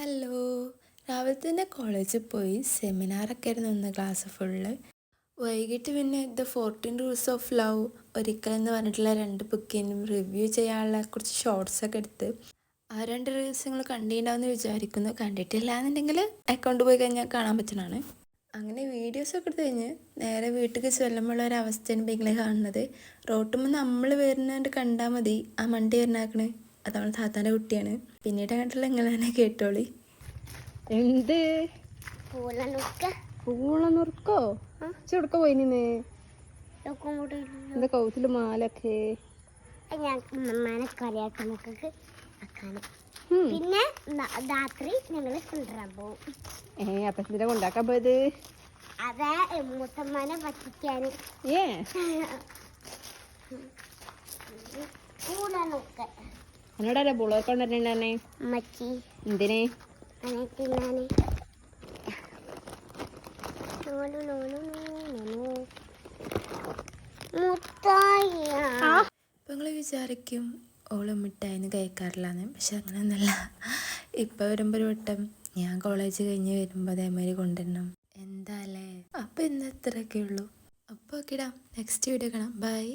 Hello. രാവിലെ തന്നെ കോളേജിൽ പോയി സെമിനാറൊക്കെ ആയിരുന്നു ഇന്ന് ക്ലാസ് ഫുള്ള്. വൈകിട്ട് പിന്നെ ദ 14 റൂൾസ് ഓഫ് ലവ് ഒരിക്കൽ എന്ന് പറഞ്ഞിട്ടുള്ള 2 ബുക്കിനും റിവ്യൂ ചെയ്യാനുള്ള കുറച്ച് ഷോർട്സൊക്കെ എടുത്ത് ആ 2 റീൽസ് നിങ്ങൾ കണ്ടിട്ടുണ്ടാവുമെന്ന് വിചാരിക്കുന്നു. കണ്ടിട്ടില്ല എന്നുണ്ടെങ്കിൽ അക്കൗണ്ട് പോയി കഴിഞ്ഞാൽ കാണാൻ പറ്റുന്നതാണ്. അങ്ങനെ വീഡിയോസൊക്കെ എടുത്ത് കഴിഞ്ഞ് നേരെ വീട്ടിൽ ചെല്ലുമ്പോഴുള്ള ഒരു അവസ്ഥയാണ് ബേക്കിലെ കാണുന്നത്. റോട്ടുമ്പോൾ നമ്മൾ വരുന്നതുകൊണ്ട് കണ്ടാൽ മതി ആ മണ്ടി വരുന്നാക്കണ് അത് അവൾ താത്താൻ്റെ കുട്ടിയാണ്. പിന്നീട് അങ്ങോട്ടുള്ള എങ്ങനെ തന്നെ കേട്ടോളി. എന്ത് പൂളനുറുക്കോ ചെടുക്ക പോയി നിന്ന് എന്താ കൗത്തില് മാലൊക്കെ പിന്നെ രാത്രി ഞങ്ങള് കൊണ്ടുവരാൻ പോകും. അപ്പൊ എന്തിനാ കൊണ്ടാക്കാൻ പോയത്? അതെ, മൂത്തമ്മനെ പറ്റിക്കാന്. എന്നോടല്ലേ പൂളൊക്കെ കൊണ്ടുവരണ്ടേ? അമ്മച്ചി എന്തിനെ? തിന്നാന്. ഇപ്പം നിങ്ങൾ വിചാരിക്കും ഓള് മിഠായിന്ന് കഴിക്കാറില്ലാന്ന്. പക്ഷെ അങ്ങനെയൊന്നുമല്ല. ഇപ്പം വരുമ്പോൾ ഒരു വട്ടം ഞാൻ കോളേജ് കഴിഞ്ഞ് വരുമ്പോൾ അതേമാതിരി കൊണ്ടുവരണം. എന്താ അല്ലേ? അപ്പം ഇന്ന് ഇത്രയൊക്കെ ഉള്ളൂ. അപ്പോൾ ഓക്കെടാ, നെക്സ്റ്റ് വീഡിയോ കാണാം. ബൈ.